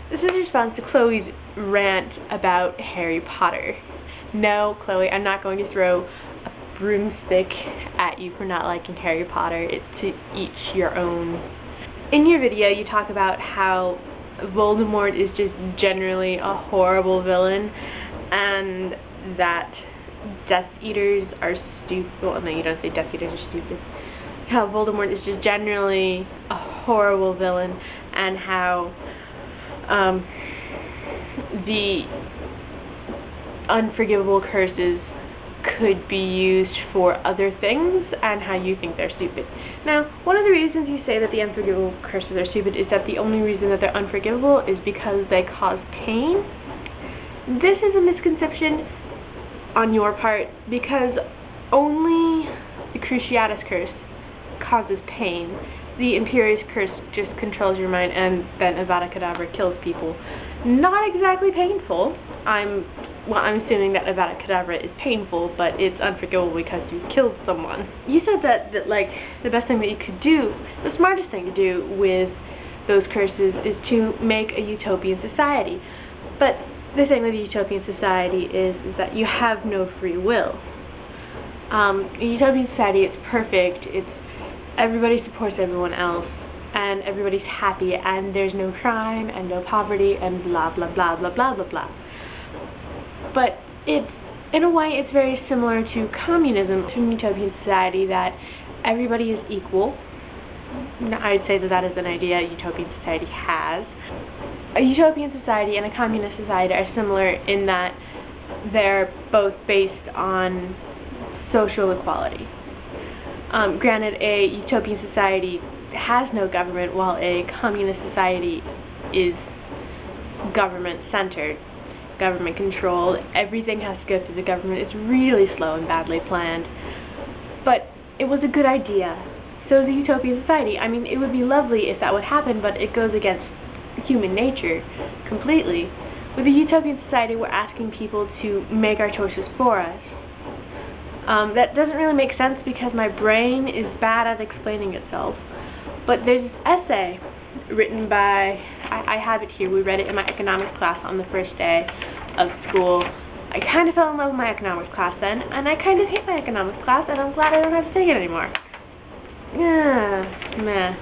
This is a response to Chloe's rant about Harry Potter. No, Chloe, I'm not going to throw a broomstick at you for not liking Harry Potter. It's to each your own. In your video, you talk about how Voldemort is just generally a horrible villain, and that Death Eaters are stupid. Well, no, you don't say Death Eaters are stupid. How Voldemort is just generally a horrible villain, and how the unforgivable curses could be used for other things, and how you think they're stupid. Now, one of the reasons you say that the unforgivable curses are stupid is that the only reason that they're unforgivable is because they cause pain. This is a misconception on your part, because only the Cruciatus Curse causes pain. The Imperius Curse just controls your mind, and then Avada Kedavra kills people. Not exactly painful. I'm assuming that Avada Kedavra is painful, but it's unforgivable because you killed someone. You said that like, the best thing that you could do, the smartest thing to do with those curses is to make a utopian society. But the thing with a utopian society is that you have no free will. A utopian society, it's perfect, everybody supports everyone else, and everybody's happy, and there's no crime, and no poverty, and blah blah blah blah blah blah blah. But in a way, it's very similar to communism, to a utopian society, that everybody is equal. I'd say that is an idea a utopian society has. A utopian society and a communist society are similar in that they're both based on social equality. Granted, a utopian society has no government, while a communist society is government-centered, government-controlled. Everything has to go through the government. It's really slow and badly planned. But it was a good idea. So is a utopian society. I mean, it would be lovely if that would happen, but it goes against human nature completely. With a utopian society, we're asking people to make our choices for us. That doesn't really make sense because my brain is bad at explaining itself. But there's this essay written by, I have it here, we read it in my economics class on the first day of school. I kind of fell in love with my economics class then, and I kind of hate my economics class, and I'm glad I don't have to take it anymore. Meh.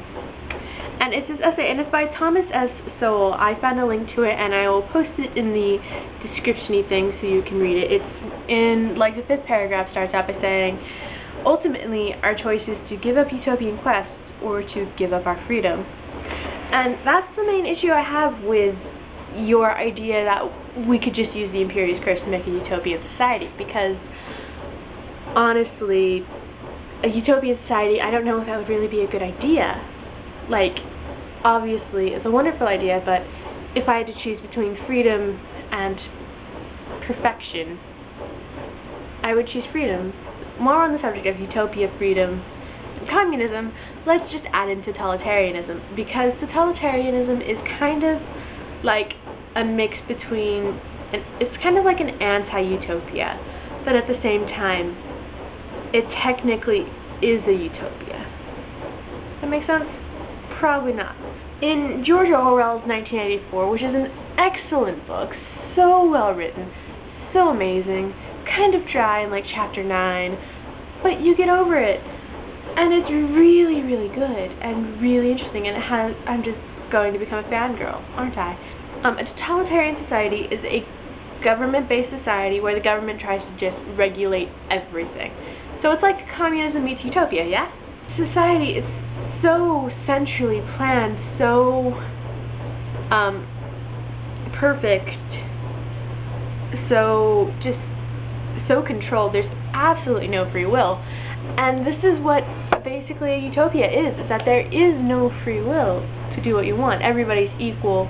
And it's this essay, and it's by Thomas S. Sowell. I found a link to it, and I will post it in the description-y thing so you can read it. It's in, like, the 5th paragraph starts out by saying, ultimately, our choice is to give up utopian quests or to give up our freedom. And that's the main issue I have with your idea that we could just use the Imperius Curse to make a utopian society, because, honestly, a utopian society, I don't know if that would really be a good idea. Like, obviously, it's a wonderful idea, but if I had to choose between freedom and perfection, I would choose freedom. More on the subject of utopia, freedom, and communism, let's just add in totalitarianism, because totalitarianism is kind of like a mix between, it's kind of like an anti-utopia, but at the same time, it technically is a utopia. Does that make sense? Probably not. In George Orwell's 1984, which is an excellent book, so well written, so amazing, kind of dry in like chapter 9, but you get over it, and it's really, really good, and really interesting, and I'm just going to become a fangirl, aren't I? A totalitarian society is a government-based society where the government tries to just regulate everything. So it's like communism meets utopia, yeah? Society is so centrally planned, so perfect, so just so controlled. There's absolutely no free will, and this is what basically a utopia is that there is no free will to do what you want. Everybody's equal,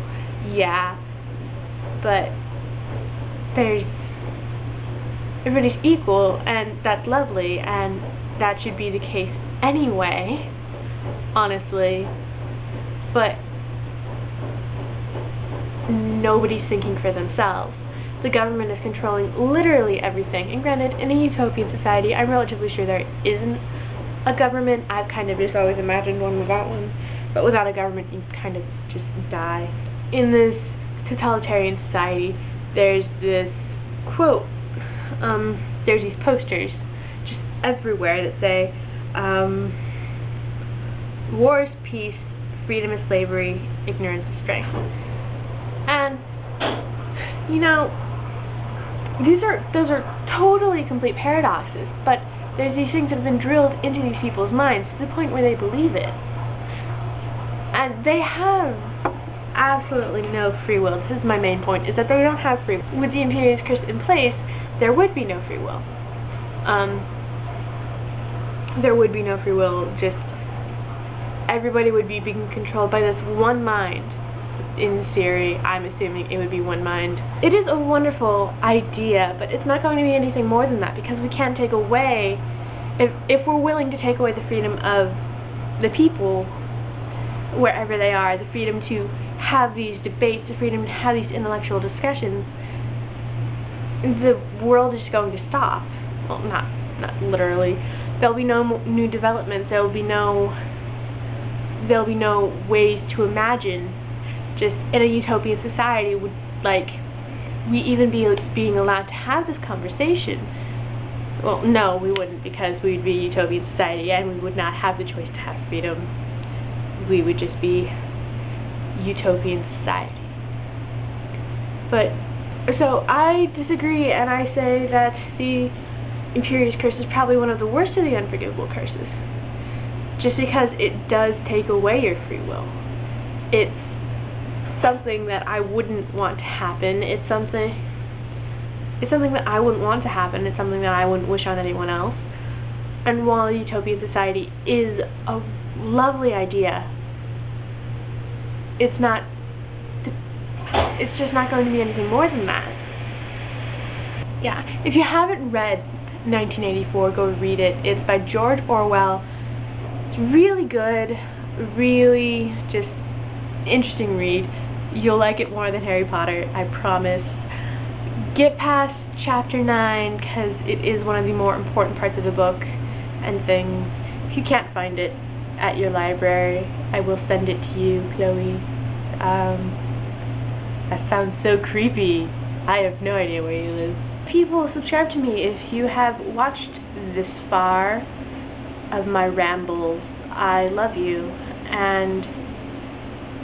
yeah, but everybody's equal, and that's lovely, and that should be the case anyway, honestly, but nobody's thinking for themselves. The government is controlling literally everything, and granted, in a utopian society, I'm relatively sure there isn't a government. I've kind of just always imagined one without one, but without a government, you kind of just die. In this totalitarian society, there's this quote, there's these posters just everywhere that say, war is peace, freedom is slavery, ignorance is strength. And, you know, those are totally complete paradoxes, but there's these things that have been drilled into these people's minds to the point where they believe it. And they have absolutely no free will. This is my main point, is that they don't have free will. With the Imperius Curse in place, there would be no free will. There would be no free will, just everybody would be being controlled by this one mind. In theory, I'm assuming it would be one mind. It is a wonderful idea, but it's not going to be anything more than that, because we can't take away, if we're willing to take away the freedom of the people, wherever they are, the freedom to have these debates, the freedom to have these intellectual discussions, the world is going to stop. Well, not literally. There'll be no new developments. There'll be no ways to imagine. Just in a utopian society, would we even be being allowed to have this conversation? Well, no, we wouldn't, because we'd be a utopian society and we would not have the choice to have freedom. We would just be utopian society. But so I disagree, and I say that the Imperius Curse is probably one of the worst of the unforgivable curses, just because it does take away your free will. It's something that I wouldn't want to happen. It's something that I wouldn't want to happen. It's something that I wouldn't wish on anyone else. And while a utopian society is a lovely idea, it's just not going to be anything more than that. Yeah, if you haven't read 1984, go read it. It's by George Orwell. It's really good, really just interesting read. You'll like it more than Harry Potter, I promise. Get past chapter 9, because it is one of the more important parts of the book and things. If you can't find it at your library, I will send it to you, Chloe. That sounds so creepy. I have no idea where you live. People, subscribe to me if you have watched this far of my rambles. I love you, and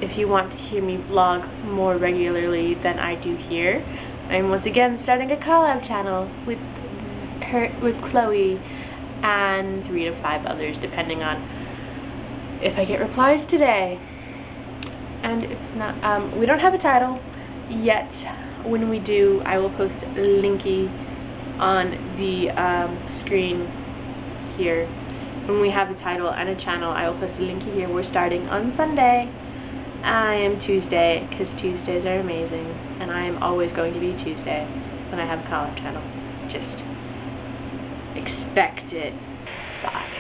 if you want to hear me vlog more regularly than I do here, I'm once again starting a collab channel with Chloe and 3 to 5 others, depending on if I get replies today. And if not, we don't have a title yet. When we do, I will post a linky on the screen here. When we have a title and a channel, I will post a linky here. We're starting on Sunday. I am Tuesday, because Tuesdays are amazing, and I am always going to be Tuesday when I have a collab channel. Just expect it. Bye.